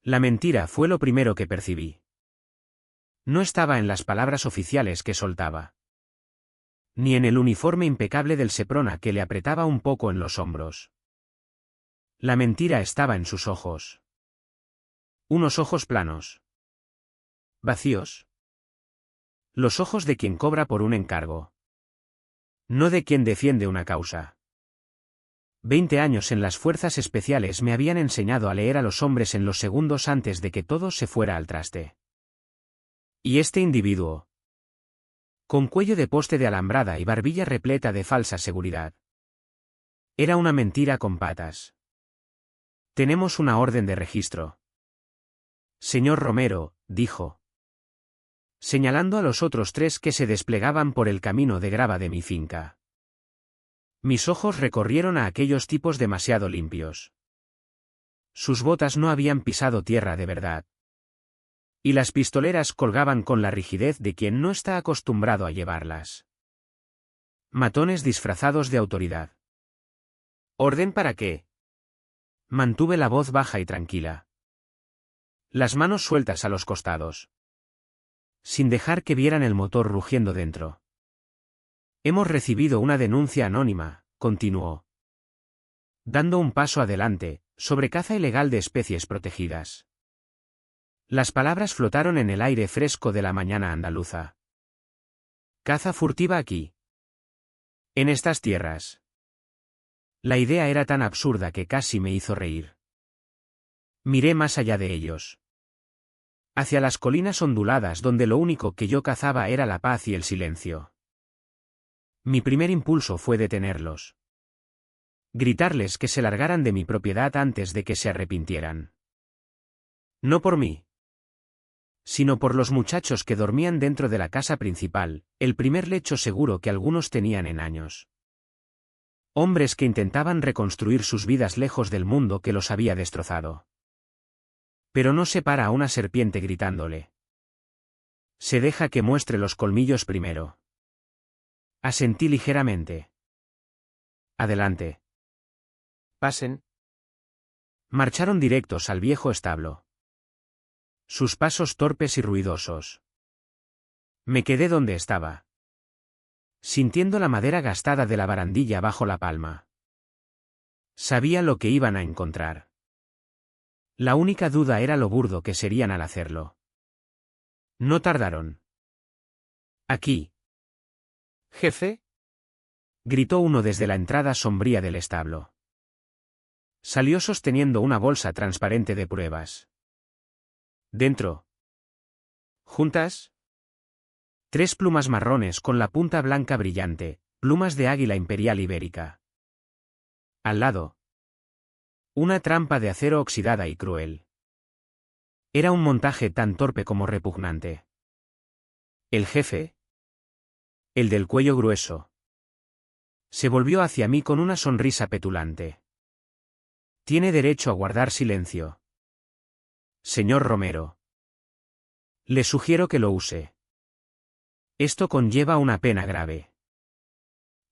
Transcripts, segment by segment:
La mentira fue lo primero que percibí. No estaba en las palabras oficiales que soltaba, ni en el uniforme impecable del Seprona que le apretaba un poco en los hombros. La mentira estaba en sus ojos. Unos ojos planos, vacíos. Los ojos de quien cobra por un encargo, no de quien defiende una causa. 20 años en las fuerzas especiales me habían enseñado a leer a los hombres en los segundos antes de que todo se fuera al traste. Y este individuo, con cuello de poste de alambrada y barbilla repleta de falsa seguridad, era una mentira con patas. Tenemos una orden de registro. Señor Romero, dijo, señalando a los otros 3 que se desplegaban por el camino de grava de mi finca. Mis ojos recorrieron a aquellos tipos demasiado limpios. Sus botas no habían pisado tierra de verdad. Y las pistoleras colgaban con la rigidez de quien no está acostumbrado a llevarlas. Matones disfrazados de autoridad. ¿Orden para qué? Mantuve la voz baja y tranquila. Las manos sueltas a los costados, sin dejar que vieran el motor rugiendo dentro. Hemos recibido una denuncia anónima, continuó, dando un paso adelante, sobre caza ilegal de especies protegidas. Las palabras flotaron en el aire fresco de la mañana andaluza. ¿Caza furtiva aquí? ¿En estas tierras? La idea era tan absurda que casi me hizo reír. Miré más allá de ellos, hacia las colinas onduladas donde lo único que yo cazaba era la paz y el silencio. Mi primer impulso fue detenerlos. Gritarles que se largaran de mi propiedad antes de que se arrepintieran. No por mí, sino por los muchachos que dormían dentro de la casa principal, el primer lecho seguro que algunos tenían en años. Hombres que intentaban reconstruir sus vidas lejos del mundo que los había destrozado. Pero no se para a una serpiente gritándole. Se deja que muestre los colmillos primero. Asentí ligeramente. Adelante. Pasen. Marcharon directos al viejo establo. Sus pasos torpes y ruidosos. Me quedé donde estaba, sintiendo la madera gastada de la barandilla bajo la palma. Sabía lo que iban a encontrar. La única duda era lo burdo que serían al hacerlo. No tardaron. Aquí. Jefe, gritó uno desde la entrada sombría del establo. Salió sosteniendo una bolsa transparente de pruebas. Dentro. ¿Juntas? 3 plumas marrones con la punta blanca brillante, plumas de águila imperial ibérica. Al lado, una trampa de acero oxidada y cruel. Era un montaje tan torpe como repugnante. El jefe, el del cuello grueso, se volvió hacia mí con una sonrisa petulante. Tiene derecho a guardar silencio. Señor Romero. Le sugiero que lo use. Esto conlleva una pena grave.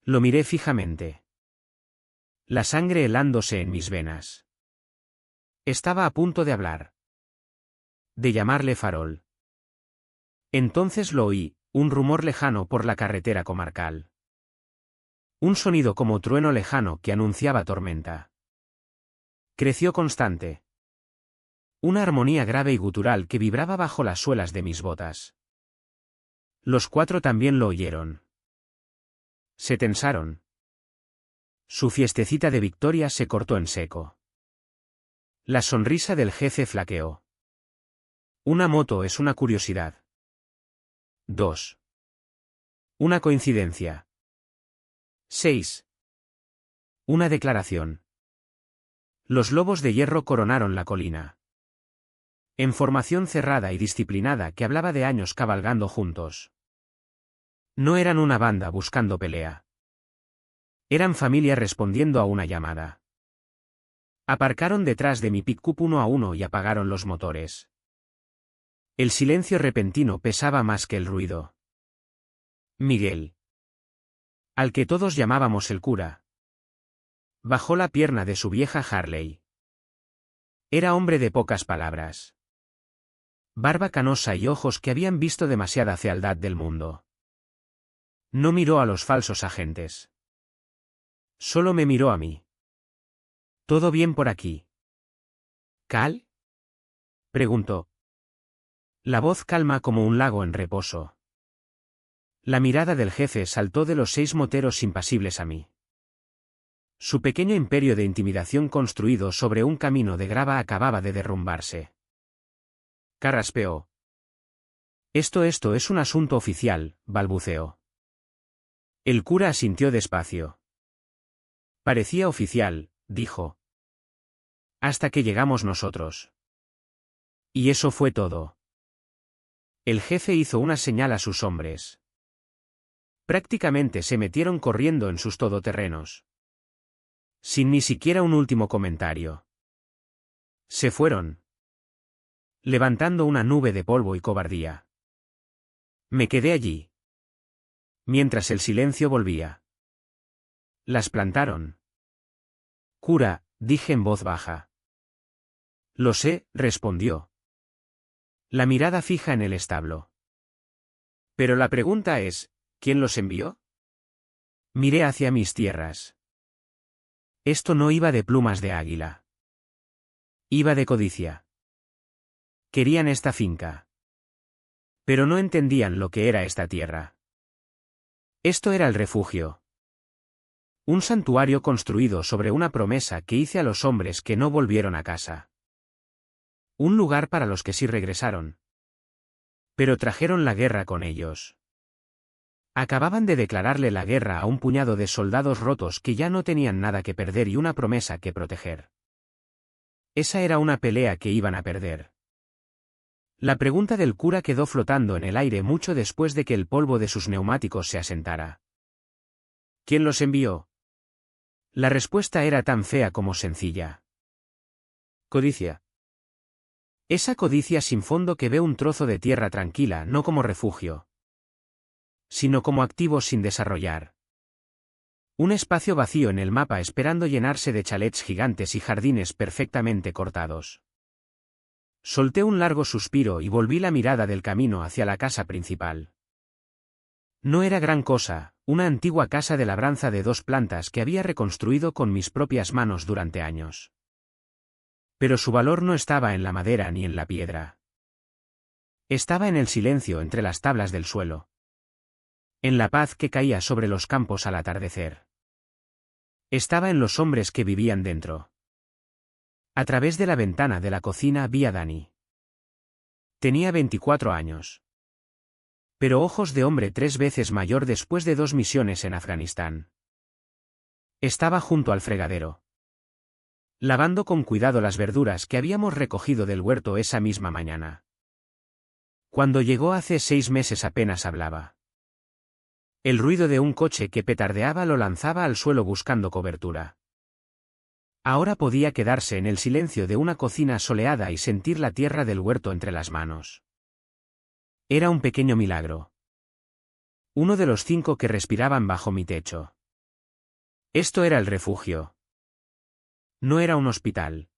Lo miré fijamente, la sangre helándose en mis venas. Estaba a punto de hablar, de llamarle farol. Entonces lo oí, un rumor lejano por la carretera comarcal. Un sonido como trueno lejano que anunciaba tormenta. Creció constante. Una armonía grave y gutural que vibraba bajo las suelas de mis botas. Los 4 también lo oyeron. Se tensaron. Su fiestecita de victoria se cortó en seco. La sonrisa del jefe flaqueó. Una moto es una curiosidad. 2. Una coincidencia. 6. Una declaración. Los lobos de hierro coronaron la colina. En formación cerrada y disciplinada que hablaba de años cabalgando juntos. No eran una banda buscando pelea. Eran familia respondiendo a una llamada. Aparcaron detrás de mi pick-up 1 a 1 y apagaron los motores. El silencio repentino pesaba más que el ruido. Miguel, al que todos llamábamos el cura, bajó la pierna de su vieja Harley. Era hombre de pocas palabras. Barba canosa y ojos que habían visto demasiada fealdad del mundo. No miró a los falsos agentes. Solo me miró a mí. ¿Todo bien por aquí? ¿Cal? Preguntó. La voz calma como un lago en reposo. La mirada del jefe saltó de los 6 moteros impasibles a mí. Su pequeño imperio de intimidación construido sobre un camino de grava acababa de derrumbarse. Carraspeó. Esto es un asunto oficial, balbuceó. El cura asintió despacio. Parecía oficial, dijo. Hasta que llegamos nosotros. Y eso fue todo. El jefe hizo una señal a sus hombres. Prácticamente se metieron corriendo en sus todoterrenos. Sin ni siquiera un último comentario. Se fueron. Levantando una nube de polvo y cobardía. Me quedé allí. Mientras el silencio volvía. Las plantaron. Cura, dije en voz baja. Lo sé, respondió. La mirada fija en el establo. Pero la pregunta es, ¿quién los envió? Miré hacia mis tierras. Esto no iba de plumas de águila. Iba de codicia. Querían esta finca. Pero no entendían lo que era esta tierra. Esto era el refugio. Un santuario construido sobre una promesa que hice a los hombres que no volvieron a casa. Un lugar para los que sí regresaron. Pero trajeron la guerra con ellos. Acababan de declararle la guerra a un puñado de soldados rotos que ya no tenían nada que perder y una promesa que proteger. Esa era una pelea que iban a perder. La pregunta del cura quedó flotando en el aire mucho después de que el polvo de sus neumáticos se asentara. ¿Quién los envió? La respuesta era tan fea como sencilla. Codicia. Esa codicia sin fondo que ve un trozo de tierra tranquila no como refugio, sino como activo sin desarrollar. Un espacio vacío en el mapa esperando llenarse de chalets gigantes y jardines perfectamente cortados. Solté un largo suspiro y volví la mirada del camino hacia la casa principal. No era gran cosa, una antigua casa de labranza de 2 plantas que había reconstruido con mis propias manos durante años. Pero su valor no estaba en la madera ni en la piedra. Estaba en el silencio entre las tablas del suelo. En la paz que caía sobre los campos al atardecer. Estaba en los hombres que vivían dentro. A través de la ventana de la cocina vi a Dani. Tenía 24 años. Pero ojos de hombre 3 veces mayor después de 2 misiones en Afganistán. Estaba junto al fregadero. Lavando con cuidado las verduras que habíamos recogido del huerto esa misma mañana. Cuando llegó hace 6 meses apenas hablaba. El ruido de un coche que petardeaba lo lanzaba al suelo buscando cobertura. Ahora podía quedarse en el silencio de una cocina soleada y sentir la tierra del huerto entre las manos. Era un pequeño milagro. Uno de los 5 que respiraban bajo mi techo. Esto era el refugio. No era un hospital.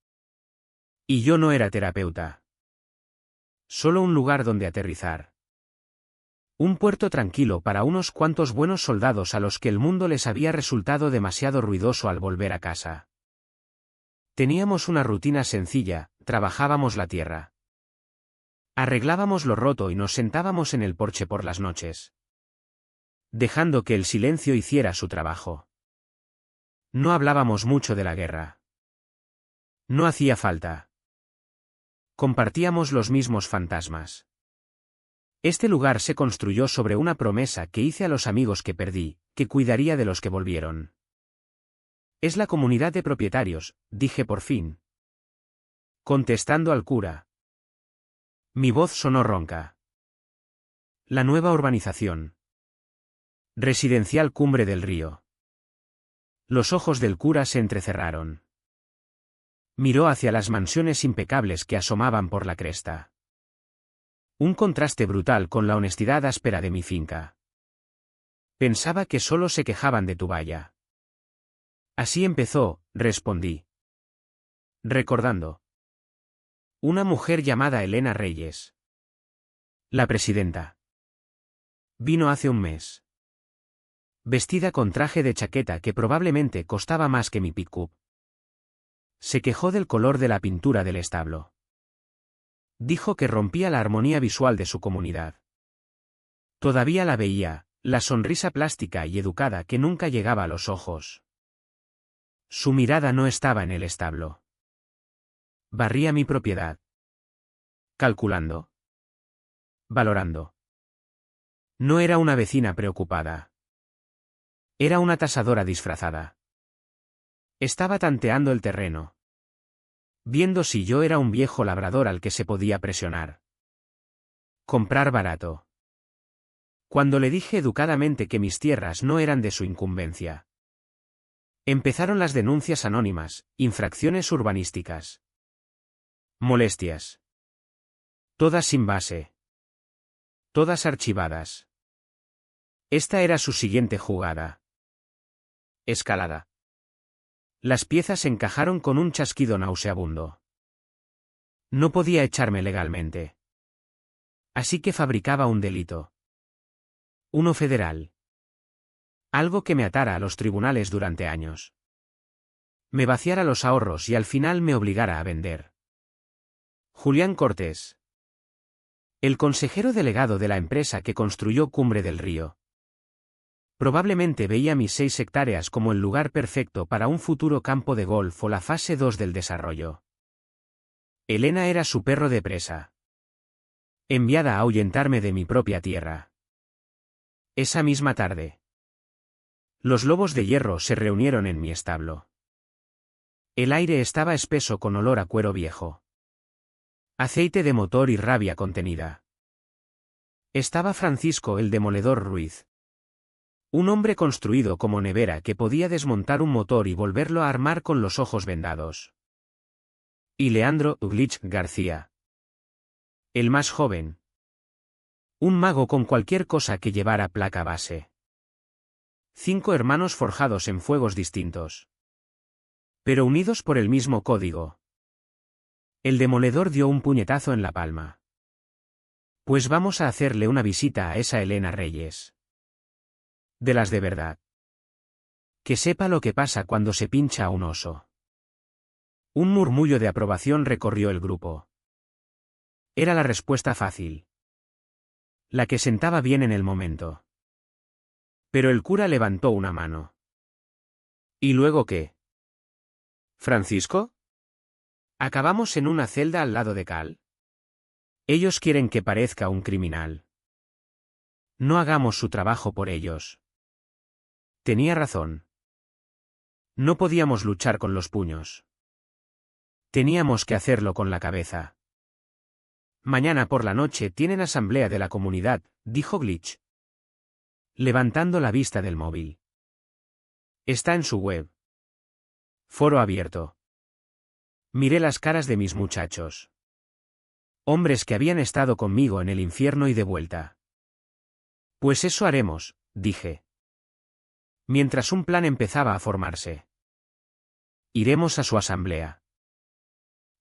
Y yo no era terapeuta. Solo un lugar donde aterrizar. Un puerto tranquilo para unos cuantos buenos soldados a los que el mundo les había resultado demasiado ruidoso al volver a casa. Teníamos una rutina sencilla, trabajábamos la tierra. Arreglábamos lo roto y nos sentábamos en el porche por las noches. Dejando que el silencio hiciera su trabajo. No hablábamos mucho de la guerra. No hacía falta. Compartíamos los mismos fantasmas. Este lugar se construyó sobre una promesa que hice a los amigos que perdí, que cuidaría de los que volvieron. Es la comunidad de propietarios, dije por fin. Contestando al cura. Mi voz sonó ronca. La nueva urbanización. Residencial Cumbre del Río. Los ojos del cura se entrecerraron. Miró hacia las mansiones impecables que asomaban por la cresta. Un contraste brutal con la honestidad áspera de mi finca. Pensaba que solo se quejaban de tu valla. Así empezó, respondí. Recordando. Una mujer llamada Elena Reyes. La presidenta. Vino hace un mes. Vestida con traje de chaqueta que probablemente costaba más que mi pick-up. Se quejó del color de la pintura del establo. Dijo que rompía la armonía visual de su comunidad. Todavía la veía, la sonrisa plástica y educada que nunca llegaba a los ojos. Su mirada no estaba en el establo. Barría mi propiedad. Calculando. Valorando. No era una vecina preocupada. Era una tasadora disfrazada. Estaba tanteando el terreno. Viendo si yo era un viejo labrador al que se podía presionar. Comprar barato. Cuando le dije educadamente que mis tierras no eran de su incumbencia. Empezaron las denuncias anónimas, infracciones urbanísticas. Molestias. Todas sin base. Todas archivadas. Esta era su siguiente jugada. Escalada. Las piezas encajaron con un chasquido nauseabundo. No podía echarme legalmente. Así que fabricaba un delito. Uno federal. Algo que me atara a los tribunales durante años. Me vaciara los ahorros y al final me obligara a vender. Julián Cortés. El consejero delegado de la empresa que construyó Cumbre del Río. Probablemente veía mis 6 hectáreas como el lugar perfecto para un futuro campo de golf o la fase 2 del desarrollo. Elena era su perro de presa. Enviada a ahuyentarme de mi propia tierra. Esa misma tarde. Los lobos de hierro se reunieron en mi establo. El aire estaba espeso con olor a cuero viejo. Aceite de motor y rabia contenida. Estaba Francisco el demoledor Ruiz. Un hombre construido como nevera que podía desmontar un motor y volverlo a armar con los ojos vendados. Y Leandro Glitch García. El más joven. Un mago con cualquier cosa que llevara placa base. 5 hermanos forjados en fuegos distintos. Pero unidos por el mismo código. El demoledor dio un puñetazo en la palma. Pues vamos a hacerle una visita a esa Elena Reyes. De las de verdad. Que sepa lo que pasa cuando se pincha a un oso. Un murmullo de aprobación recorrió el grupo. Era la respuesta fácil. La que sentaba bien en el momento. Pero el cura levantó una mano. ¿Y luego qué? ¿Francisco? ¿Acabamos en una celda al lado de Cal? Ellos quieren que parezca un criminal. No hagamos su trabajo por ellos. Tenía razón. No podíamos luchar con los puños. Teníamos que hacerlo con la cabeza. Mañana por la noche tienen asamblea de la comunidad, dijo Glitch. Levantando la vista del móvil. Está en su web. Foro abierto. Miré las caras de mis muchachos. Hombres que habían estado conmigo en el infierno y de vuelta. Pues eso haremos, dije. Mientras un plan empezaba a formarse. Iremos a su asamblea.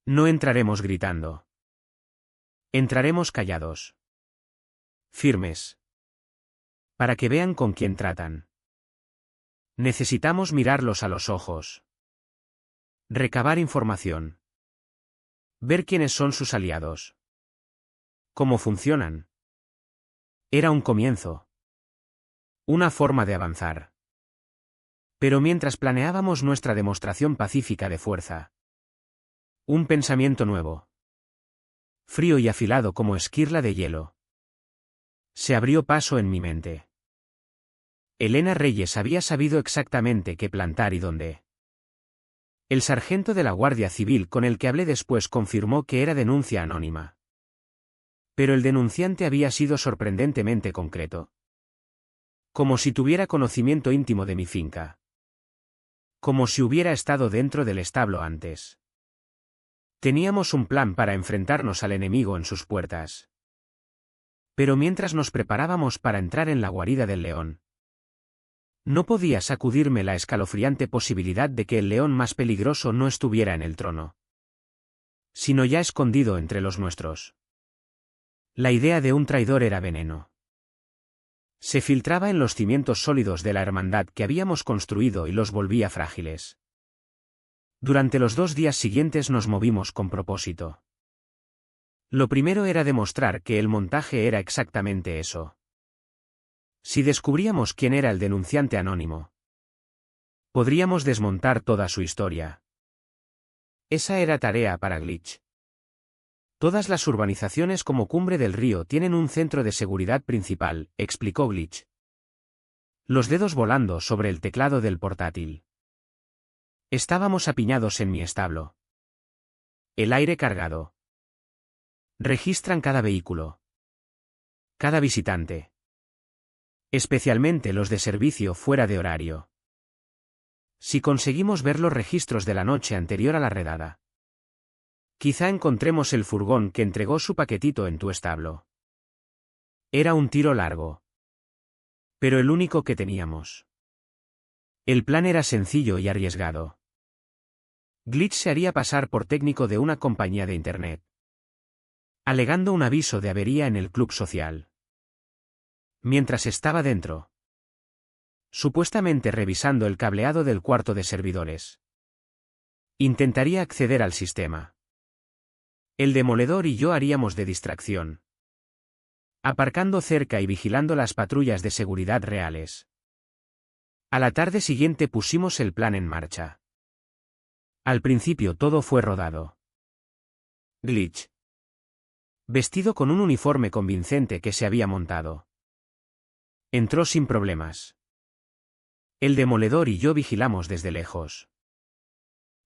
No entraremos gritando. Entraremos callados. Firmes. Para que vean con quién tratan. Necesitamos mirarlos a los ojos. Recabar información. Ver quiénes son sus aliados. Cómo funcionan. Era un comienzo. Una forma de avanzar. Pero mientras planeábamos nuestra demostración pacífica de fuerza. Un pensamiento nuevo. Frío y afilado como esquirla de hielo. Se abrió paso en mi mente. Elena Reyes había sabido exactamente qué plantar y dónde. El sargento de la Guardia Civil con el que hablé después confirmó que era denuncia anónima. Pero el denunciante había sido sorprendentemente concreto. Como si tuviera conocimiento íntimo de mi finca. Como si hubiera estado dentro del establo antes. Teníamos un plan para enfrentarnos al enemigo en sus puertas. Pero mientras nos preparábamos para entrar en la guarida del león, no podía sacudirme la escalofriante posibilidad de que el león más peligroso no estuviera en el trono. sino ya escondido entre los nuestros. La idea de un traidor era veneno. Se filtraba en los cimientos sólidos de la hermandad que habíamos construido y los volvía frágiles. Durante los 2 días siguientes nos movimos con propósito. Lo primero era demostrar que el montaje era exactamente eso. Si descubríamos quién era el denunciante anónimo, podríamos desmontar toda su historia. Esa era tarea para Glitch. Todas las urbanizaciones como Cumbre del Río tienen un centro de seguridad principal, explicó Glitch. Los dedos volando sobre el teclado del portátil. Estábamos apiñados en mi establo. El aire cargado. Registran cada vehículo. Cada visitante. Especialmente los de servicio fuera de horario. Si conseguimos ver los registros de la noche anterior a la redada, quizá encontremos el furgón que entregó su paquetito en tu establo. Era un tiro largo. Pero el único que teníamos. El plan era sencillo y arriesgado. Glitch se haría pasar por técnico de una compañía de Internet, alegando un aviso de avería en el club social. Mientras estaba dentro, supuestamente revisando el cableado del cuarto de servidores, intentaría acceder al sistema. El demoledor y yo haríamos de distracción, aparcando cerca y vigilando las patrullas de seguridad reales. A la tarde siguiente pusimos el plan en marcha. Al principio todo fue rodado. Glitch, vestido con un uniforme convincente que se había montado, entró sin problemas. El demoledor y yo vigilamos desde lejos.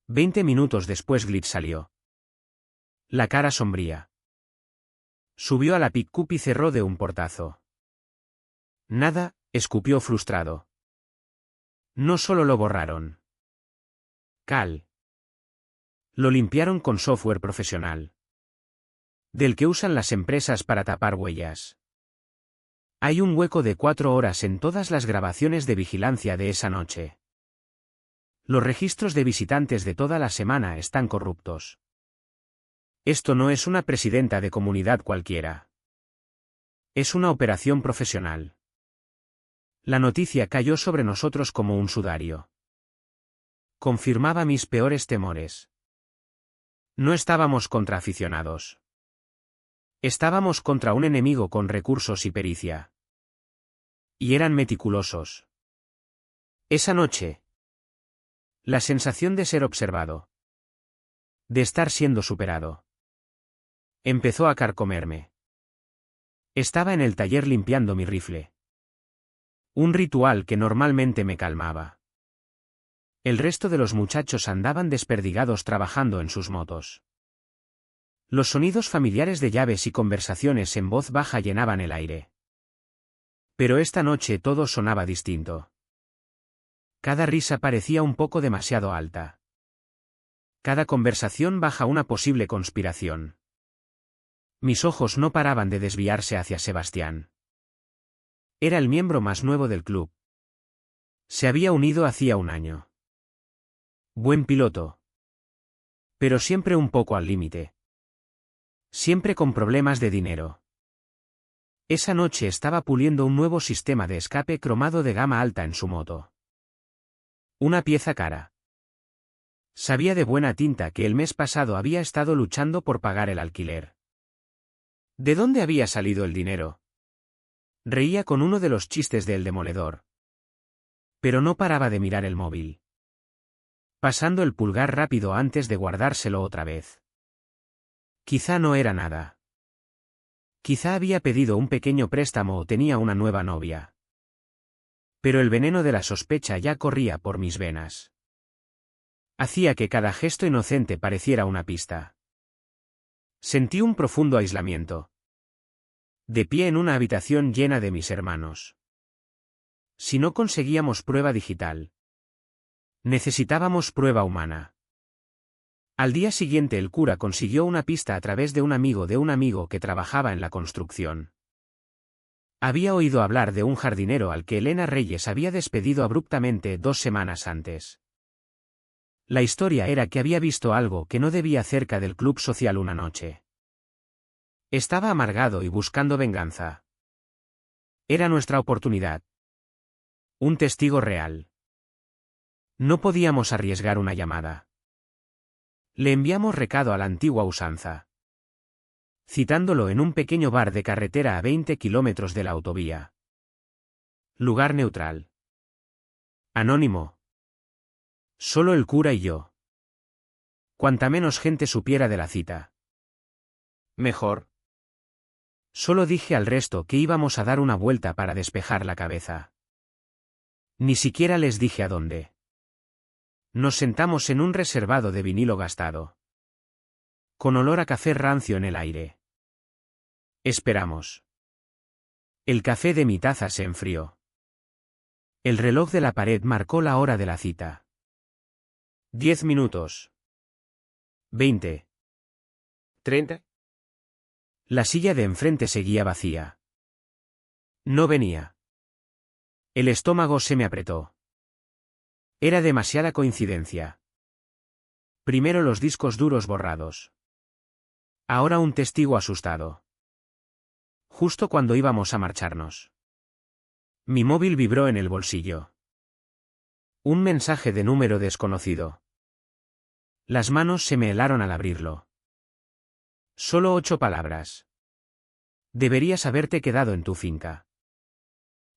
20 minutos después Glitch salió. La cara sombría. Subió a la pick-up y cerró de un portazo. Nada, escupió frustrado. No solo lo borraron. Cal. Lo limpiaron con software profesional, del que usan las empresas para tapar huellas. Hay un hueco de 4 horas en todas las grabaciones de vigilancia de esa noche. Los registros de visitantes de toda la semana están corruptos. Esto no es una presidenta de comunidad cualquiera. Es una operación profesional. La noticia cayó sobre nosotros como un sudario. Confirmaba mis peores temores. No estábamos contra aficionados. Estábamos contra un enemigo con recursos y pericia. Y eran meticulosos. Esa noche, la sensación de ser observado, de estar siendo superado, empezó a carcomerme. Estaba en el taller limpiando mi rifle. Un ritual que normalmente me calmaba. El resto de los muchachos andaban desperdigados trabajando en sus motos. Los sonidos familiares de llaves y conversaciones en voz baja llenaban el aire. Pero esta noche todo sonaba distinto. Cada risa parecía un poco demasiado alta. Cada conversación baja una posible conspiración. Mis ojos no paraban de desviarse hacia Sebastián. Era el miembro más nuevo del club. Se había unido hacía un año. Buen piloto. Pero siempre un poco al límite. Siempre con problemas de dinero. Esa noche estaba puliendo un nuevo sistema de escape cromado de gama alta en su moto. Una pieza cara. Sabía de buena tinta que el mes pasado había estado luchando por pagar el alquiler. ¿De dónde había salido el dinero? Reía con uno de los chistes del demoledor. Pero no paraba de mirar el móvil, pasando el pulgar rápido antes de guardárselo otra vez. Quizá no era nada. Quizá había pedido un pequeño préstamo o tenía una nueva novia. Pero el veneno de la sospecha ya corría por mis venas. Hacía que cada gesto inocente pareciera una pista. Sentí un profundo aislamiento. De pie en una habitación llena de mis hermanos. Si no conseguíamos prueba digital, necesitábamos prueba humana. Al día siguiente el cura consiguió una pista a través de un amigo que trabajaba en la construcción. Había oído hablar de un jardinero al que Elena Reyes había despedido abruptamente 2 semanas antes. La historia era que había visto algo que no debía cerca del club social una noche. Estaba amargado y buscando venganza. Era nuestra oportunidad. Un testigo real. No podíamos arriesgar una llamada. Le enviamos recado a la antigua usanza, citándolo en un pequeño bar de carretera a 20 kilómetros de la autovía. Lugar neutral. Anónimo. Solo el cura y yo. Cuanta menos gente supiera de la cita, mejor. Solo dije al resto que íbamos a dar una vuelta para despejar la cabeza. Ni siquiera les dije a dónde. Nos sentamos en un reservado de vinilo gastado, con olor a café rancio en el aire. Esperamos. El café de mi taza se enfrió. El reloj de la pared marcó la hora de la cita. 10 minutos. 20. 30. La silla de enfrente seguía vacía. No venía. El estómago se me apretó. Era demasiada coincidencia. Primero los discos duros borrados. Ahora un testigo asustado. Justo cuando íbamos a marcharnos. Mi móvil vibró en el bolsillo. Un mensaje de número desconocido. Las manos se me helaron al abrirlo. Solo 8 palabras. Deberías haberte quedado en tu finca.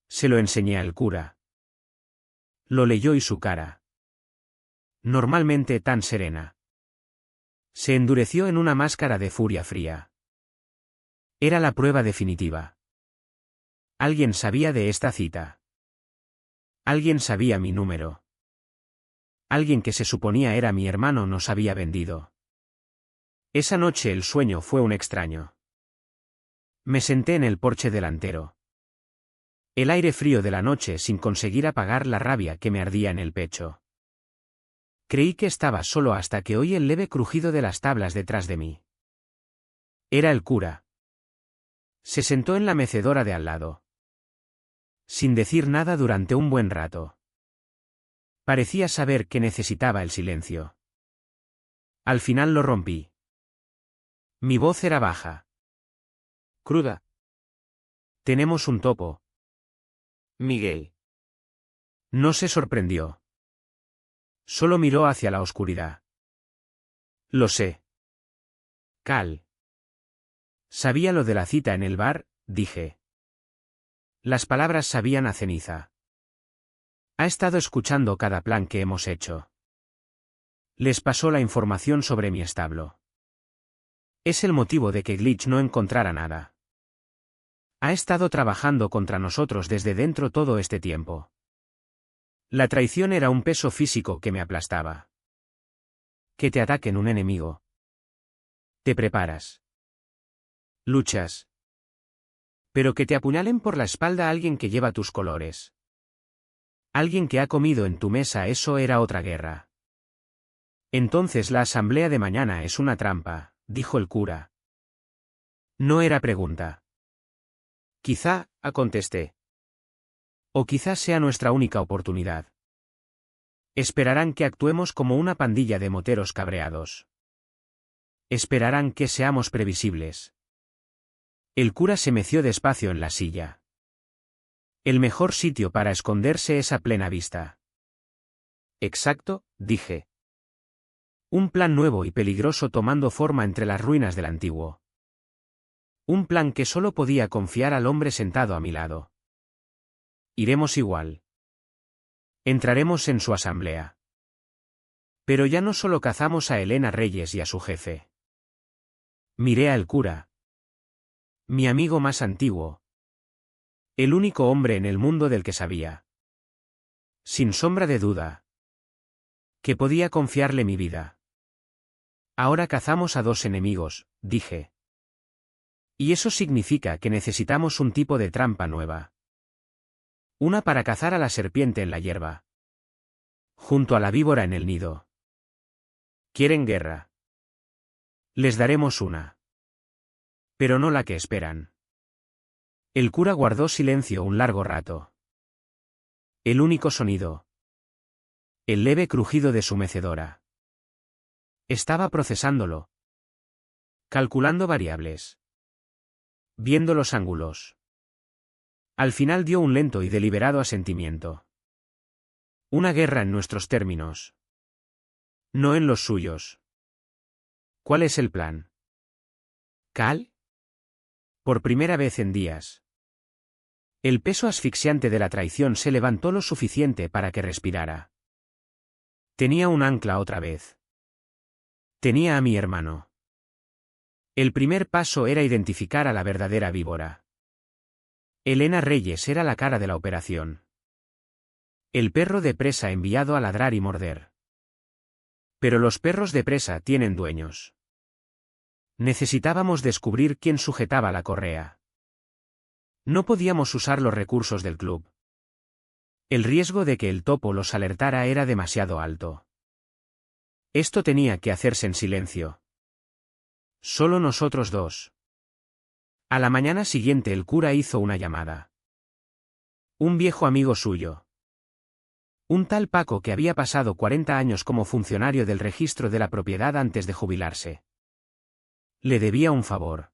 Se lo enseñé al cura. Lo leyó y su cara, normalmente tan serena, se endureció en una máscara de furia fría. Era la prueba definitiva. Alguien sabía de esta cita. Alguien sabía mi número. Alguien que se suponía era mi hermano nos había vendido. Esa noche el sueño fue un extraño. Me senté en el porche delantero. El aire frío de la noche sin conseguir apagar la rabia que me ardía en el pecho. Creí que estaba solo hasta que oí el leve crujido de las tablas detrás de mí. Era el cura. Se sentó en la mecedora de al lado, sin decir nada durante un buen rato. Parecía saber que necesitaba el silencio. Al final lo rompí. Mi voz era baja, cruda. Tenemos un topo, Miguel. No se sorprendió. Solo miró hacia la oscuridad. Lo sé. Cal. Sabía lo de la cita en el bar, dije. Las palabras sabían a ceniza. Ha estado escuchando cada plan que hemos hecho. Les pasó la información sobre mi establo. Es el motivo de que Glitch no encontrara nada. Ha estado trabajando contra nosotros desde dentro todo este tiempo. La traición era un peso físico que me aplastaba. Que te ataquen un enemigo. Te preparas. Luchas. Pero que te apuñalen por la espalda alguien que lleva tus colores. Alguien que ha comido en tu mesa, eso era otra guerra. Entonces la asamblea de mañana es una trampa, dijo el cura. No era pregunta. Quizá, contesté. O quizás sea nuestra única oportunidad. Esperarán que actuemos como una pandilla de moteros cabreados. Esperarán que seamos previsibles. El cura se meció despacio en la silla. El mejor sitio para esconderse es a plena vista. Exacto, dije. Un plan nuevo y peligroso tomando forma entre las ruinas del antiguo. Un plan que solo podía confiar al hombre sentado a mi lado. Iremos igual. Entraremos en su asamblea. Pero ya no solo cazamos a Elena Reyes y a su jefe. Miré al cura. Mi amigo más antiguo. El único hombre en el mundo del que sabía. Sin sombra de duda. Que podía confiarle mi vida. Ahora cazamos a 2 enemigos, dije. Y eso significa que necesitamos un tipo de trampa nueva. Una para cazar a la serpiente en la hierba. Junto a la víbora en el nido. ¿Quieren guerra? Les daremos una. Pero no la que esperan. El cura guardó silencio un largo rato. El único sonido El leve crujido de su mecedora. Estaba procesándolo. Calculando variables. Viendo los ángulos. Al final dio un lento y deliberado asentimiento. Una guerra en nuestros términos. No en los suyos. ¿Cuál es el plan? ¿Cal? Por primera vez en días. El peso asfixiante de la traición se levantó lo suficiente para que respirara. Tenía un ancla otra vez. Tenía a mi hermano. El primer paso era identificar a la verdadera víbora. Elena Reyes era la cara de la operación. El perro de presa enviado a ladrar y morder. Pero los perros de presa tienen dueños. Necesitábamos descubrir quién sujetaba la correa. No podíamos usar los recursos del club. El riesgo de que el topo los alertara era demasiado alto. Esto tenía que hacerse en silencio. Solo nosotros dos. A la mañana siguiente el cura hizo una llamada. Un viejo amigo suyo. Un tal Paco que había pasado 40 años como funcionario del registro de la propiedad antes de jubilarse. Le debía un favor.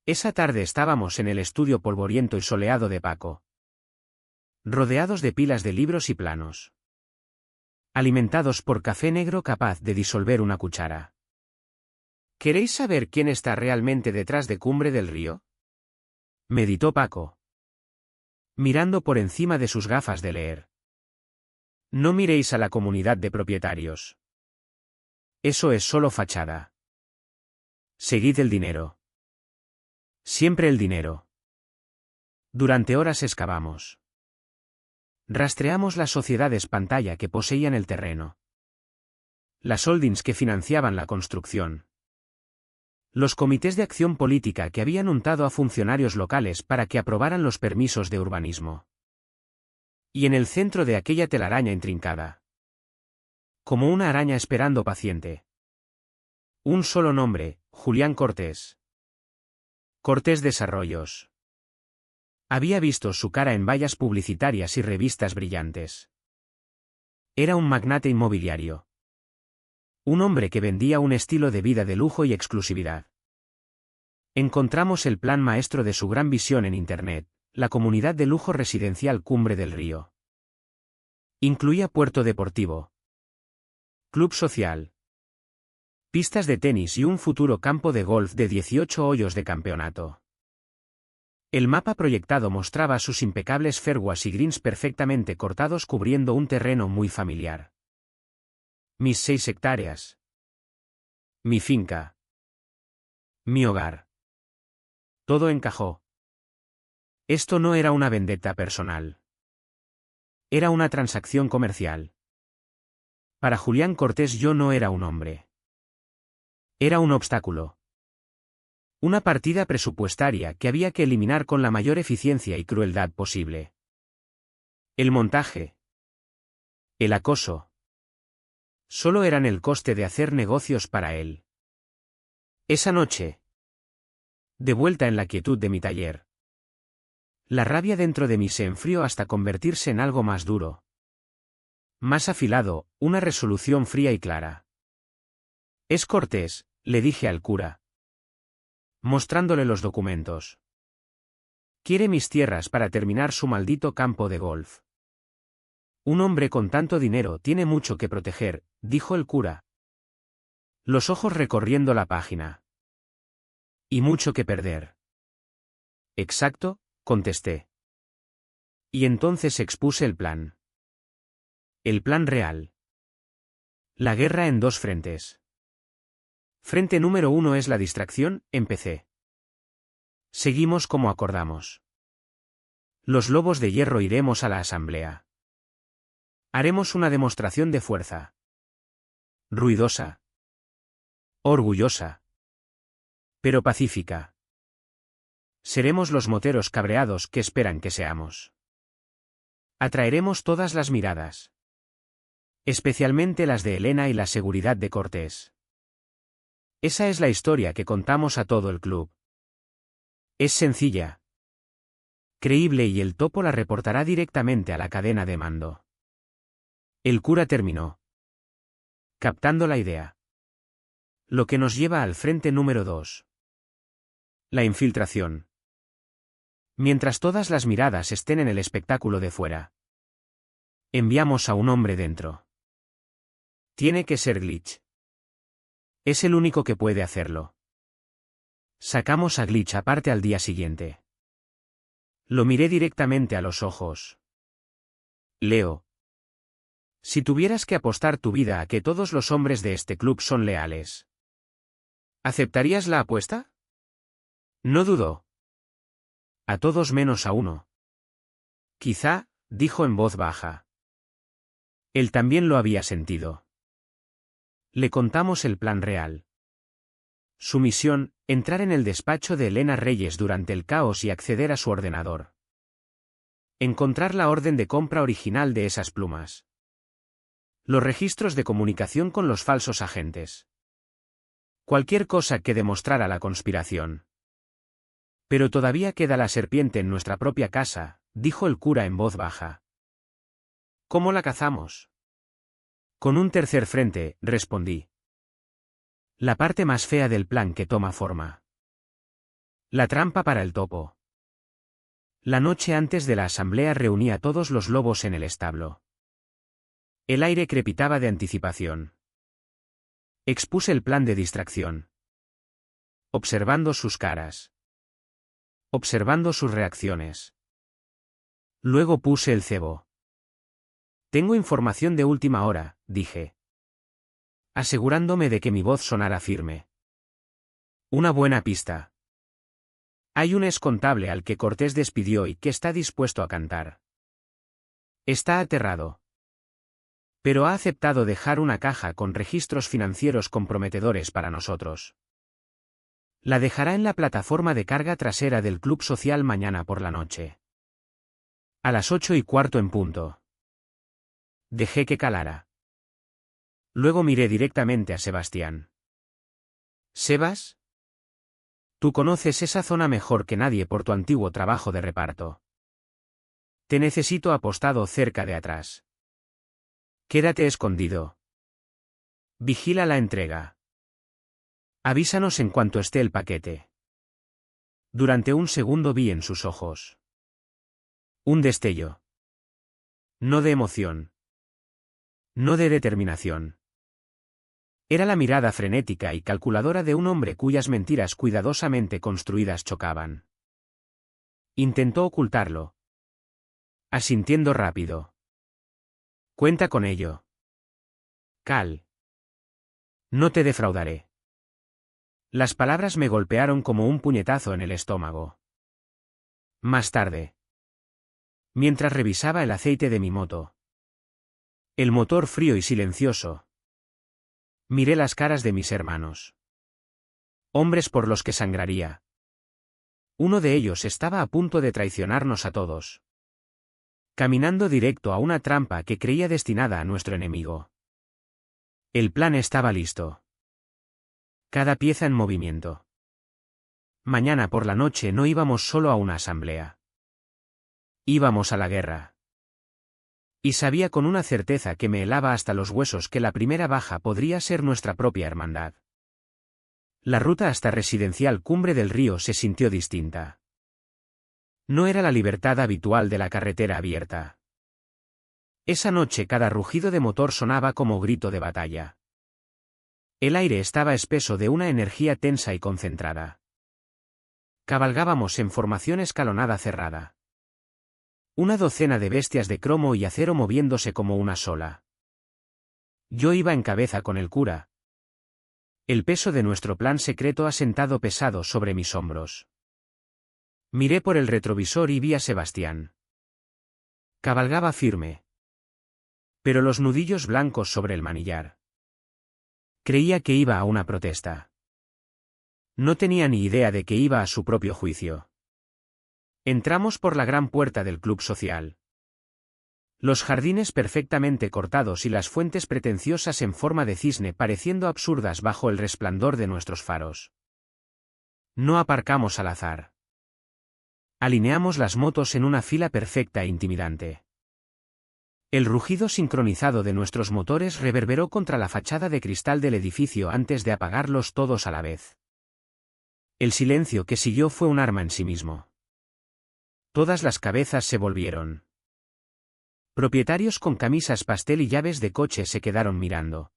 Esa tarde estábamos en el estudio polvoriento y soleado de Paco. Rodeados de pilas de libros y planos. Alimentados por café negro capaz de disolver una cuchara. ¿Queréis saber quién está realmente detrás de Cumbre del Río? Meditó Paco. Mirando por encima de sus gafas de leer. No miréis a la comunidad de propietarios. Eso es solo fachada. Seguid el dinero. Siempre el dinero. Durante horas excavamos. Rastreamos las sociedades pantalla que poseían el terreno. Las holdings que financiaban la construcción. Los comités de acción política que habían untado a funcionarios locales para que aprobaran los permisos de urbanismo. Y en el centro de aquella telaraña intrincada. Como una araña esperando paciente. Un solo nombre, Julián Cortés. Cortés Desarrollos. Había visto su cara en vallas publicitarias y revistas brillantes. Era un magnate inmobiliario. Un hombre que vendía un estilo de vida de lujo y exclusividad. Encontramos el plan maestro de su gran visión en Internet, la comunidad de lujo residencial Cumbre del Río. Incluía puerto deportivo. Club social. Pistas de tenis y un futuro campo de golf de 18 hoyos de campeonato. El mapa proyectado mostraba sus impecables fairways y greens perfectamente cortados cubriendo un terreno muy familiar. Mis 6 hectáreas. Mi finca. Mi hogar. Todo encajó. Esto no era una vendetta personal. Era una transacción comercial. Para Julián Cortés yo no era un hombre. Era un obstáculo. Una partida presupuestaria que había que eliminar con la mayor eficiencia y crueldad posible. El montaje. El acoso. Solo eran el coste de hacer negocios para él. Esa noche. De vuelta en la quietud de mi taller. La rabia dentro de mí se enfrió hasta convertirse en algo más duro. Más afilado, una resolución fría y clara. Es Cortés, le dije al cura. Mostrándole los documentos. Quiere mis tierras para terminar su maldito campo de golf. Un hombre con tanto dinero tiene mucho que proteger, dijo el cura. Los ojos recorriendo la página. Y mucho que perder. Exacto, contesté. Y entonces expuse el plan. El plan real. La guerra en 2 frentes. Frente número 1 es la distracción, empecé. Seguimos como acordamos. Los lobos de hierro iremos a la asamblea. Haremos una demostración de fuerza. Ruidosa. Orgullosa. Pero pacífica. Seremos los moteros cabreados que esperan que seamos. Atraeremos todas las miradas. Especialmente las de Elena y la seguridad de Cortés. Esa es la historia que contamos a todo el club. Es sencilla. Creíble y el topo la reportará directamente a la cadena de mando. El cura terminó, captando la idea. Lo que nos lleva al frente número 2. La infiltración. Mientras todas las miradas estén en el espectáculo de fuera, enviamos a un hombre dentro. Tiene que ser Glitch. Es el único que puede hacerlo. Sacamos a Glitch aparte al día siguiente. Lo miré directamente a los ojos. Leo. Si tuvieras que apostar tu vida a que todos los hombres de este club son leales, ¿aceptarías la apuesta? No dudó. A todos menos a uno. Quizá, dijo en voz baja. Él también lo había sentido. Le contamos el plan real. Su misión, entrar en el despacho de Elena Reyes durante el caos y acceder a su ordenador. Encontrar la orden de compra original de esas plumas. Los registros de comunicación con los falsos agentes. Cualquier cosa que demostrara la conspiración. Pero todavía queda la serpiente en nuestra propia casa, dijo el cura en voz baja. ¿Cómo la cazamos? Con un tercer frente, respondí. La parte más fea del plan que toma forma. La trampa para el topo. La noche antes de la asamblea reuní a todos los lobos en el establo. El aire crepitaba de anticipación. Expuse el plan de distracción. Observando sus caras. Observando sus reacciones. Luego puse el cebo. Tengo información de última hora, dije. Asegurándome de que mi voz sonara firme. Una buena pista. Hay un excontable al que Cortés despidió y que está dispuesto a cantar. Está aterrado. Pero ha aceptado dejar una caja con registros financieros comprometedores para nosotros. La dejará en la plataforma de carga trasera del Club Social mañana por la noche. A las 8:15 en punto. Dejé que calara. Luego miré directamente a Sebastián. ¿Sebas? Tú conoces esa zona mejor que nadie por tu antiguo trabajo de reparto. Te necesito apostado cerca de atrás. Quédate escondido. Vigila la entrega. Avísanos en cuanto esté el paquete. Durante un segundo vi en sus ojos un destello. No de emoción. No de determinación. Era la mirada frenética y calculadora de un hombre cuyas mentiras cuidadosamente construidas chocaban. Intentó ocultarlo. Asintiendo rápido. Cuenta con ello. Cal. No te defraudaré. Las palabras me golpearon como un puñetazo en el estómago. Más tarde. Mientras revisaba el aceite de mi moto. El motor frío y silencioso. Miré las caras de mis hermanos. Hombres por los que sangraría. Uno de ellos estaba a punto de traicionarnos a todos. Caminando directo a una trampa que creía destinada a nuestro enemigo. El plan estaba listo. Cada pieza en movimiento. Mañana por la noche no íbamos solo a una asamblea. Íbamos a la guerra. Y sabía con una certeza que me helaba hasta los huesos que la primera baja podría ser nuestra propia hermandad. La ruta hasta Residencial Cumbre del Río se sintió distinta. No era la libertad habitual de la carretera abierta. Esa noche cada rugido de motor sonaba como grito de batalla. El aire estaba espeso de una energía tensa y concentrada. Cabalgábamos en formación escalonada cerrada. Una docena de bestias de cromo y acero moviéndose como una sola. Yo iba en cabeza con el cura. El peso de nuestro plan secreto asentado pesado sobre mis hombros. Miré por el retrovisor y vi a Sebastián. Cabalgaba firme. Pero los nudillos blancos sobre el manillar. Creía que iba a una protesta. No tenía ni idea de que iba a su propio juicio. Entramos por la gran puerta del Club Social. Los jardines perfectamente cortados y las fuentes pretenciosas en forma de cisne pareciendo absurdas bajo el resplandor de nuestros faros. No aparcamos al azar. Alineamos las motos en una fila perfecta e intimidante. El rugido sincronizado de nuestros motores reverberó contra la fachada de cristal del edificio antes de apagarlos todos a la vez. El silencio que siguió fue un arma en sí mismo. Todas las cabezas se volvieron. Propietarios con camisas pastel y llaves de coche se quedaron mirando.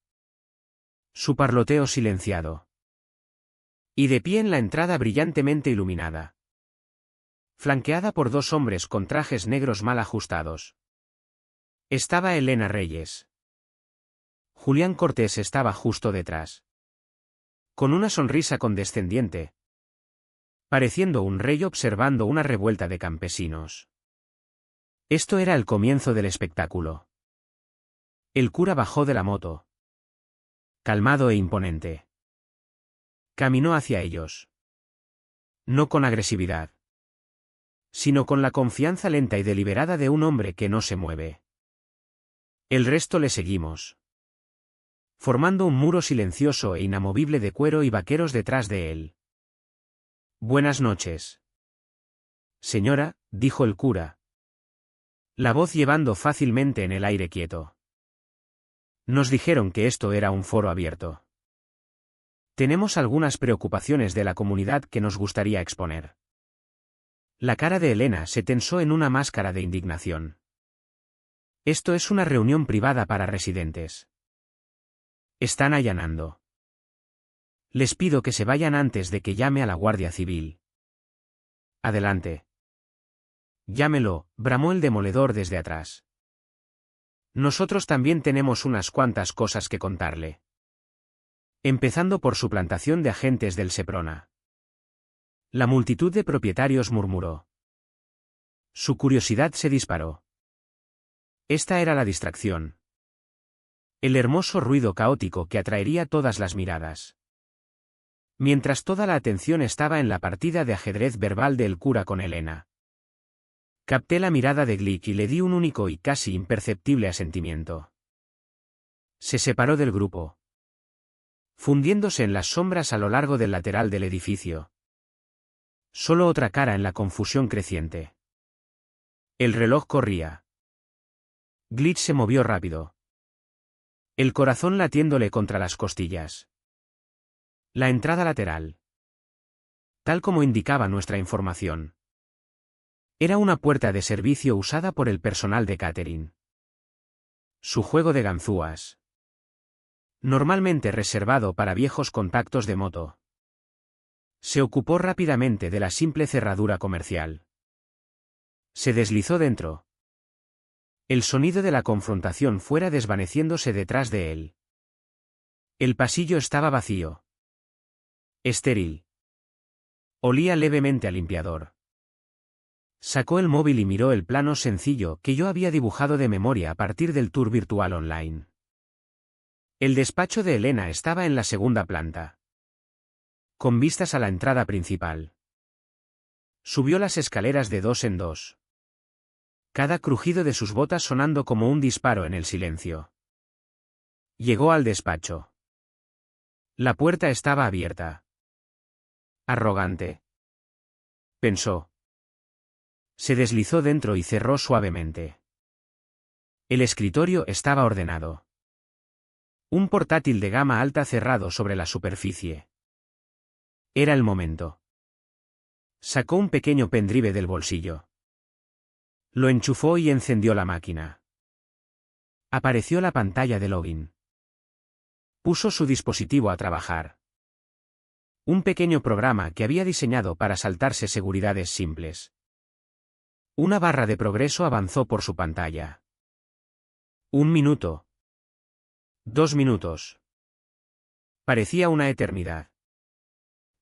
Su parloteo silenciado. Y de pie en la entrada brillantemente iluminada. Flanqueada por dos hombres con trajes negros mal ajustados. Estaba Elena Reyes. Julián Cortés estaba justo detrás. Con una sonrisa condescendiente. Pareciendo un rey observando una revuelta de campesinos. Esto era el comienzo del espectáculo. El cura bajó de la moto. Calmado e imponente. Caminó hacia ellos. No con agresividad. Sino con la confianza lenta y deliberada de un hombre que no se mueve. El resto le seguimos. Formando un muro silencioso e inamovible de cuero y vaqueros detrás de él. Buenas noches. Señora, dijo el cura. La voz llevando fácilmente en el aire quieto. Nos dijeron que esto era un foro abierto. Tenemos algunas preocupaciones de la comunidad que nos gustaría exponer. La cara de Elena se tensó en una máscara de indignación. Esto es una reunión privada para residentes. Están allanando. Les pido que se vayan antes de que llame a la Guardia Civil. Adelante. Llámelo, bramó el demoledor desde atrás. Nosotros también tenemos unas cuantas cosas que contarle. Empezando por su plantación de agentes del Seprona. La multitud de propietarios murmuró. Su curiosidad se disparó. Esta era la distracción. El hermoso ruido caótico que atraería todas las miradas. Mientras toda la atención estaba en la partida de ajedrez verbal del cura con Elena. Capté la mirada de Glick y le di un único y casi imperceptible asentimiento. Se separó del grupo. Fundiéndose en las sombras a lo largo del lateral del edificio. Solo otra cara en la confusión creciente. El reloj corría. Glitch se movió rápido. El corazón latiéndole contra las costillas. La entrada lateral. Tal como indicaba nuestra información. Era una puerta de servicio usada por el personal de catering. Su juego de ganzúas. Normalmente reservado para viejos contactos de moto. Se ocupó rápidamente de la simple cerradura comercial. Se deslizó dentro. El sonido de la confrontación fuera desvaneciéndose detrás de él. El pasillo estaba vacío. Estéril. Olía levemente a limpiador. Sacó el móvil y miró el plano sencillo que yo había dibujado de memoria a partir del tour virtual online. El despacho de Elena estaba en la segunda planta. Con vistas a la entrada principal. Subió las escaleras de dos en dos. Cada crujido de sus botas sonando como un disparo en el silencio. Llegó al despacho. La puerta estaba abierta. Arrogante. Pensó. Se deslizó dentro y cerró suavemente. El escritorio estaba ordenado. Un portátil de gama alta cerrado sobre la superficie. Era el momento. Sacó un pequeño pendrive del bolsillo. Lo enchufó y encendió la máquina. Apareció la pantalla de login. Puso su dispositivo a trabajar. Un pequeño programa que había diseñado para saltarse seguridades simples. Una barra de progreso avanzó por su pantalla. 1 minuto. 2 minutos. Parecía una eternidad.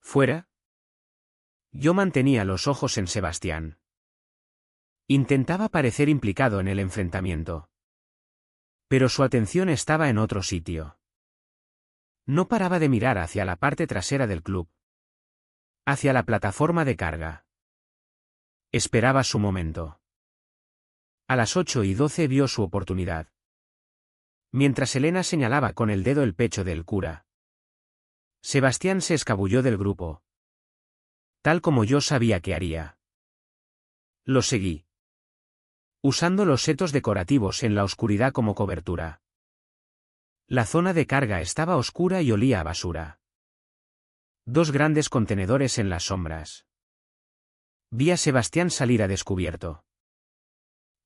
¿Fuera? Yo mantenía los ojos en Sebastián. Intentaba parecer implicado en el enfrentamiento. Pero su atención estaba en otro sitio. No paraba de mirar hacia la parte trasera del club. Hacia la plataforma de carga. Esperaba su momento. A las 8:12 vio su oportunidad. Mientras Elena señalaba con el dedo el pecho del cura. Sebastián se escabulló del grupo. Tal como yo sabía que haría. Lo seguí. usando los setos decorativos en la oscuridad como cobertura. La zona de carga estaba oscura y olía a basura. 2 grandes contenedores en las sombras. Vi a Sebastián salir a descubierto.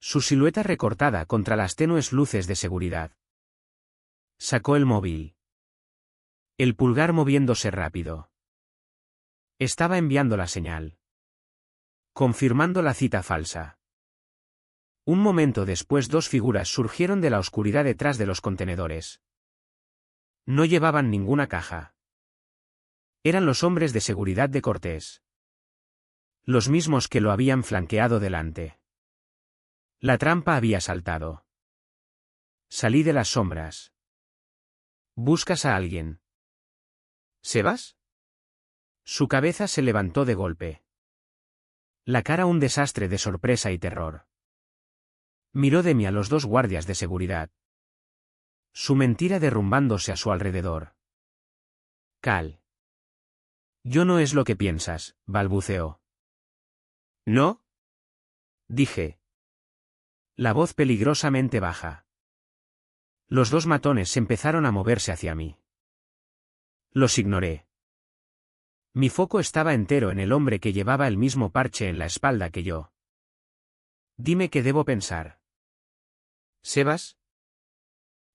Su silueta recortada contra las tenues luces de seguridad. Sacó el móvil. El pulgar moviéndose rápido. Estaba enviando la señal. Confirmando la cita falsa. Un momento después 2 figuras surgieron de la oscuridad detrás de los contenedores. No llevaban ninguna caja. Eran los hombres de seguridad de Cortés. Los mismos que lo habían flanqueado delante. La trampa había saltado. Salí de las sombras. ¿Buscas a alguien? ¿Sebas? Su cabeza se levantó de golpe. La cara un desastre de sorpresa y terror. Miró de mí a los 2 guardias de seguridad. Su mentira derrumbándose a su alrededor. Cal. Yo no es lo que piensas, balbuceó. ¿No? Dije. La voz peligrosamente baja. Los 2 matones empezaron a moverse hacia mí. Los ignoré. Mi foco estaba entero en el hombre que llevaba el mismo parche en la espalda que yo. Dime qué debo pensar. ¿Sebas?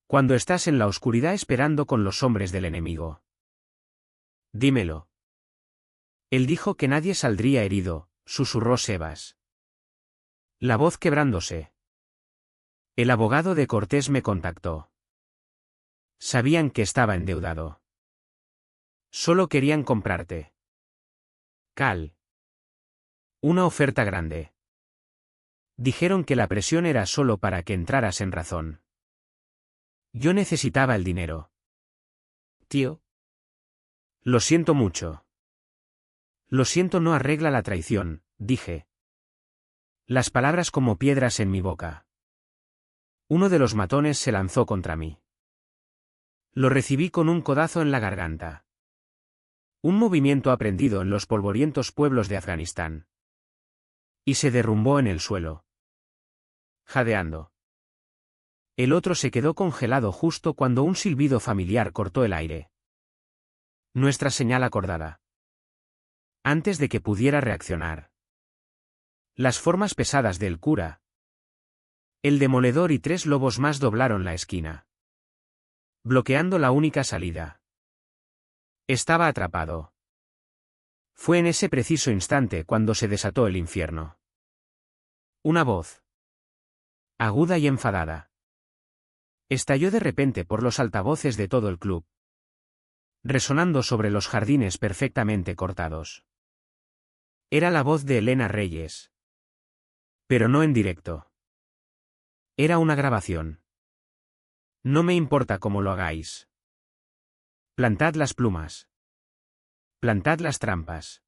Cuando estás en la oscuridad esperando con los hombres del enemigo. Dímelo. Él dijo que nadie saldría herido, susurró Sebas. La voz quebrándose. El abogado de Cortés me contactó. Sabían que estaba endeudado. Solo querían comprarte. Cal. Una oferta grande. Dijeron que la presión era solo para que entraras en razón. Yo necesitaba el dinero. Tío. Lo siento mucho. Lo siento no arregla la traición, dije. Las palabras como piedras en mi boca. Uno de los matones se lanzó contra mí. Lo recibí con un codazo en la garganta. Un movimiento aprendido en los polvorientos pueblos de Afganistán. Y se derrumbó en el suelo. Jadeando. El otro se quedó congelado justo cuando un silbido familiar cortó el aire. Nuestra señal acordada. Antes de que pudiera reaccionar. Las formas pesadas del cura. El demoledor y 3 lobos más doblaron la esquina. Bloqueando la única salida. Estaba atrapado. Fue en ese preciso instante cuando se desató el infierno. Una voz. Aguda y enfadada. Estalló de repente por los altavoces de todo el club. Resonando sobre los jardines perfectamente cortados. Era la voz de Elena Reyes. Pero no en directo. Era una grabación. No me importa cómo lo hagáis. Plantad las plumas. Plantad las trampas.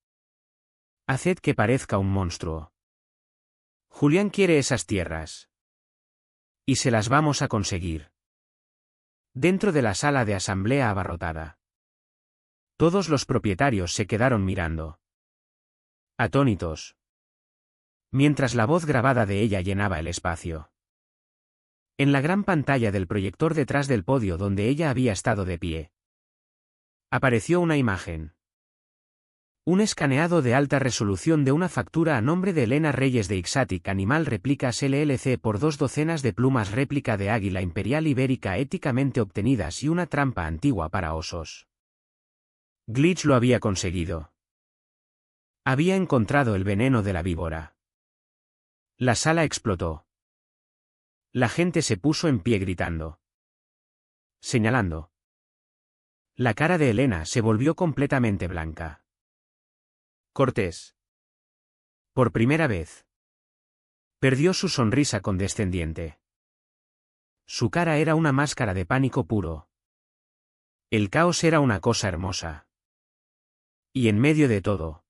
Haced que parezca un monstruo. Julián quiere esas tierras. Y se las vamos a conseguir. Dentro de la sala de asamblea abarrotada. Todos los propietarios se quedaron mirando. Atónitos. Mientras la voz grabada de ella llenaba el espacio. En la gran pantalla del proyector detrás del podio donde ella había estado de pie. Apareció una imagen. Un escaneado de alta resolución de una factura a nombre de Elena Reyes de Ixatic Animal Réplicas LLC por 2 docenas de plumas réplica de águila imperial ibérica éticamente obtenidas y una trampa antigua para osos. Glitch lo había conseguido. Había encontrado el veneno de la víbora. La sala explotó. La gente se puso en pie gritando. Señalando. La cara de Elena se volvió completamente blanca. Cortés. Por primera vez. Perdió su sonrisa condescendiente. Su cara era una máscara de pánico puro. El caos era una cosa hermosa. Y en medio de todo.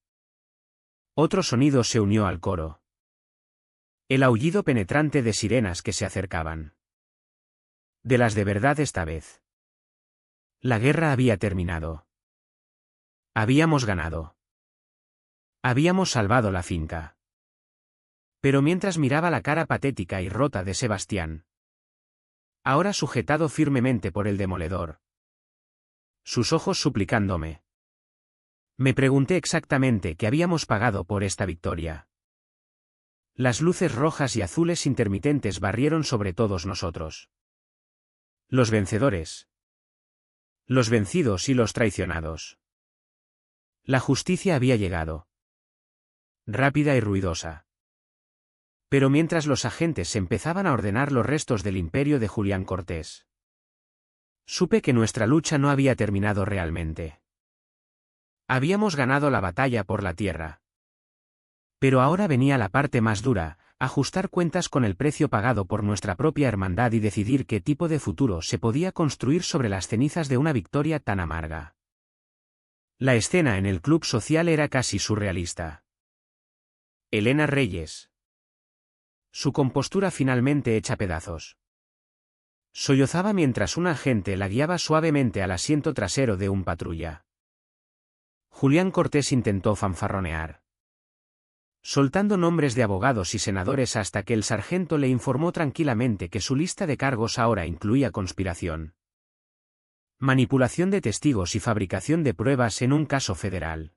Otro sonido se unió al coro. El aullido penetrante de sirenas que se acercaban. De las de verdad esta vez. La guerra había terminado. Habíamos ganado. Habíamos salvado la finca. Pero mientras miraba la cara patética y rota de Sebastián, ahora sujetado firmemente por el demoledor, sus ojos suplicándome, me pregunté exactamente qué habíamos pagado por esta victoria. Las luces rojas y azules intermitentes barrieron sobre todos nosotros. Los vencedores. Los vencidos y los traicionados. La justicia había llegado. Rápida y ruidosa. Pero mientras los agentes empezaban a ordenar los restos del imperio de Julián Cortés, supe que nuestra lucha no había terminado realmente. Habíamos ganado la batalla por la tierra. Pero ahora venía la parte más dura, ajustar cuentas con el precio pagado por nuestra propia hermandad y decidir qué tipo de futuro se podía construir sobre las cenizas de una victoria tan amarga. La escena en el club social era casi surrealista. Elena Reyes. Su compostura finalmente hecha pedazos. Sollozaba mientras un agente la guiaba suavemente al asiento trasero de un patrulla. Julián Cortés intentó fanfarronear, soltando nombres de abogados y senadores hasta que el sargento le informó tranquilamente que su lista de cargos ahora incluía conspiración, manipulación de testigos y fabricación de pruebas en un caso federal.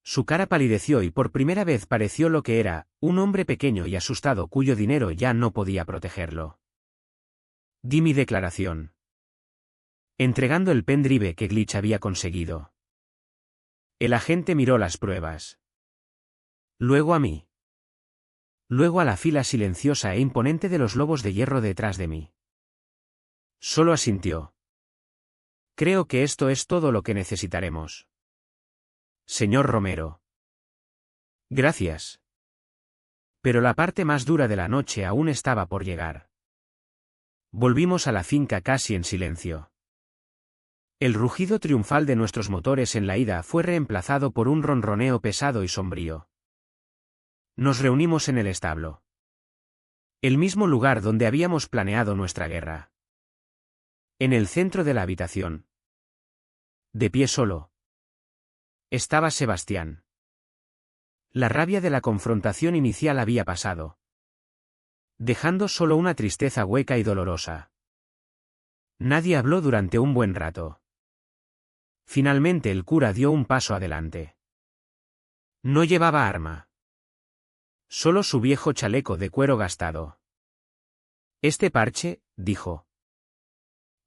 Su cara palideció y por primera vez pareció lo que era, un hombre pequeño y asustado cuyo dinero ya no podía protegerlo. Di mi declaración, entregando el pendrive que Glitch había conseguido. El agente miró las pruebas. Luego a mí. Luego a la fila silenciosa e imponente de los lobos de hierro detrás de mí. Solo asintió. Creo que esto es todo lo que necesitaremos. Señor Romero. Gracias. Pero la parte más dura de la noche aún estaba por llegar. Volvimos a la finca casi en silencio. El rugido triunfal de nuestros motores en la ida fue reemplazado por un ronroneo pesado y sombrío. Nos reunimos en el establo. El mismo lugar donde habíamos planeado nuestra guerra. En el centro de la habitación, de pie solo, estaba Sebastián. La rabia de la confrontación inicial había pasado, dejando solo una tristeza hueca y dolorosa. Nadie habló durante un buen rato. Finalmente el cura dio un paso adelante. No llevaba arma. Solo su viejo chaleco de cuero gastado. Este parche, dijo.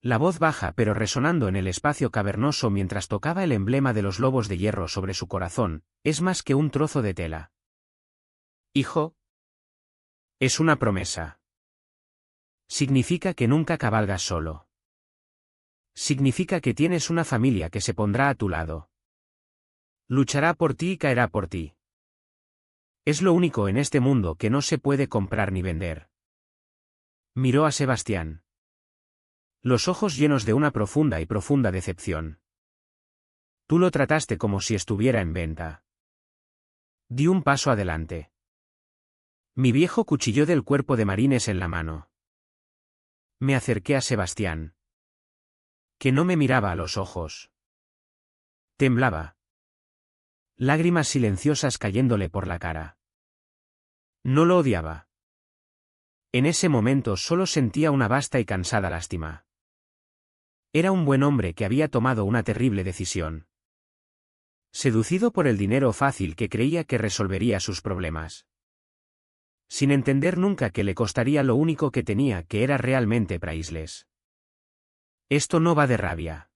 La voz baja pero resonando en el espacio cavernoso mientras tocaba el emblema de los lobos de hierro sobre su corazón, es más que un trozo de tela. Hijo. Es una promesa. Significa que nunca cabalgas solo. Significa que tienes una familia que se pondrá a tu lado. Luchará por ti y caerá por ti. Es lo único en este mundo que no se puede comprar ni vender. Miró a Sebastián. Los ojos llenos de una profunda decepción. Tú lo trataste como si estuviera en venta. Di un paso adelante. Mi viejo cuchilló del cuerpo de Marines en la mano. Me acerqué a Sebastián, que no me miraba a los ojos. Temblaba. Lágrimas silenciosas cayéndole por la cara. No lo odiaba. En ese momento solo sentía una vasta y cansada lástima. Era un buen hombre que había tomado una terrible decisión. Seducido por el dinero fácil que creía que resolvería sus problemas. Sin entender nunca que le costaría lo único que tenía, que era realmente priceless. Esto no va de rabia.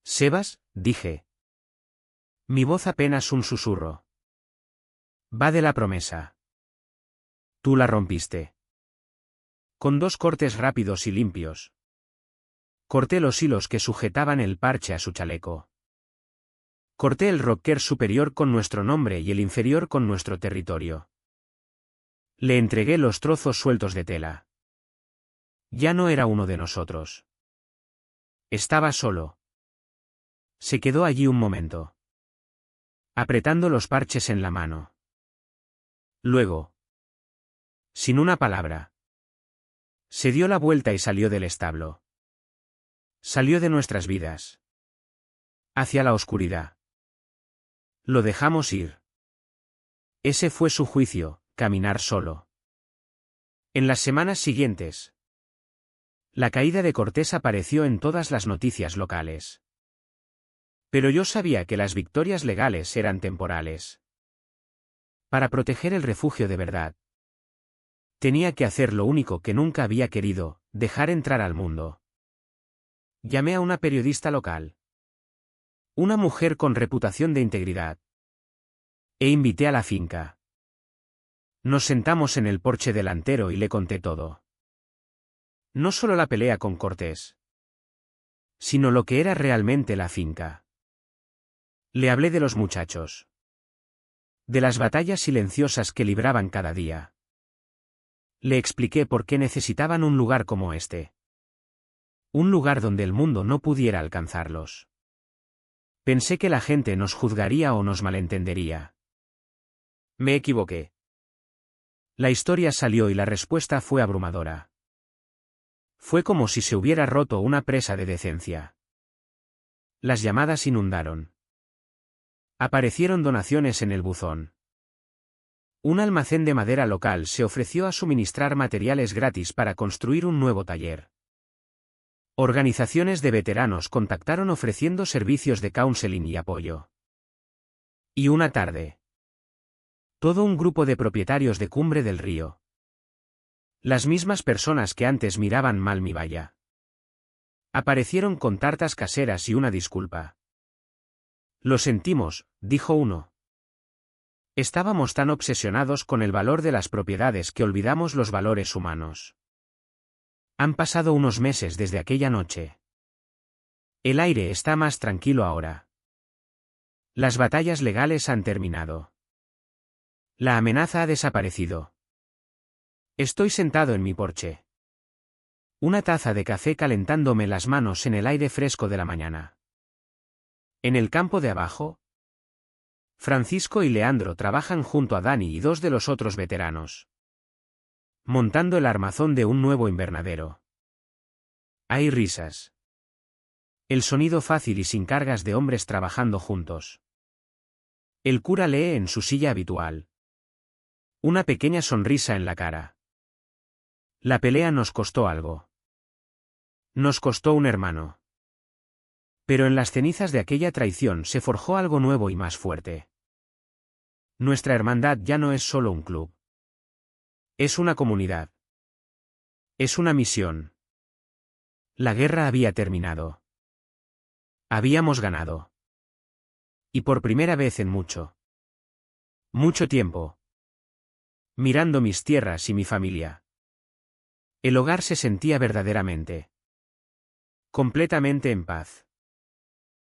Sebas, dije. Mi voz apenas un susurro. Va de la promesa. Tú la rompiste. Con 2 cortes rápidos y limpios. Corté los hilos que sujetaban el parche a su chaleco. Corté el rocker superior con nuestro nombre y el inferior con nuestro territorio. Le entregué los trozos sueltos de tela. Ya no era uno de nosotros. Estaba solo. Se quedó allí un momento, apretando los parches en la mano. Luego, sin una palabra, se dio la vuelta y salió del establo. Salió de nuestras vidas. Hacia la oscuridad. Lo dejamos ir. Ese fue su juicio, caminar solo. En las semanas siguientes, la caída de Cortés apareció en todas las noticias locales. Pero yo sabía que las victorias legales eran temporales. Para proteger el refugio de verdad, tenía que hacer lo único que nunca había querido, dejar entrar al mundo. Llamé a una periodista local. Una mujer con reputación de integridad. E invité a la finca. Nos sentamos en el porche delantero y le conté todo. No solo la pelea con Cortés, sino lo que era realmente la finca. Le hablé de los muchachos. De las batallas silenciosas que libraban cada día. Le expliqué por qué necesitaban un lugar como este. Un lugar donde el mundo no pudiera alcanzarlos. Pensé que la gente nos juzgaría o nos malentendería. Me equivoqué. La historia salió y la respuesta fue abrumadora. Fue como si se hubiera roto una presa de decencia. Las llamadas inundaron. Aparecieron donaciones en el buzón. Un almacén de madera local se ofreció a suministrar materiales gratis para construir un nuevo taller. Organizaciones de veteranos contactaron ofreciendo servicios de counseling y apoyo. Y una tarde, todo un grupo de propietarios de Cumbre del Río. Las mismas personas que antes miraban mal mi valla. Aparecieron con tartas caseras y una disculpa. Lo sentimos, dijo uno. Estábamos tan obsesionados con el valor de las propiedades que olvidamos los valores humanos. Han pasado unos meses desde aquella noche. El aire está más tranquilo ahora. Las batallas legales han terminado. La amenaza ha desaparecido. Estoy sentado en mi porche. Una taza de café calentándome las manos en el aire fresco de la mañana. En el campo de abajo, Francisco y Leandro trabajan junto a Dani y dos de los otros veteranos. Montando el armazón de un nuevo invernadero. Hay risas. El sonido fácil y sin cargas de hombres trabajando juntos. El cura lee en su silla habitual. Una pequeña sonrisa en la cara. La pelea nos costó algo. Nos costó un hermano. Pero en las cenizas de aquella traición se forjó algo nuevo y más fuerte. Nuestra hermandad ya no es solo un club. Es una comunidad. Es una misión. La guerra había terminado. Habíamos ganado. Y por primera vez en mucho tiempo. Mirando mis tierras y mi familia. El hogar se sentía verdaderamente, completamente en paz.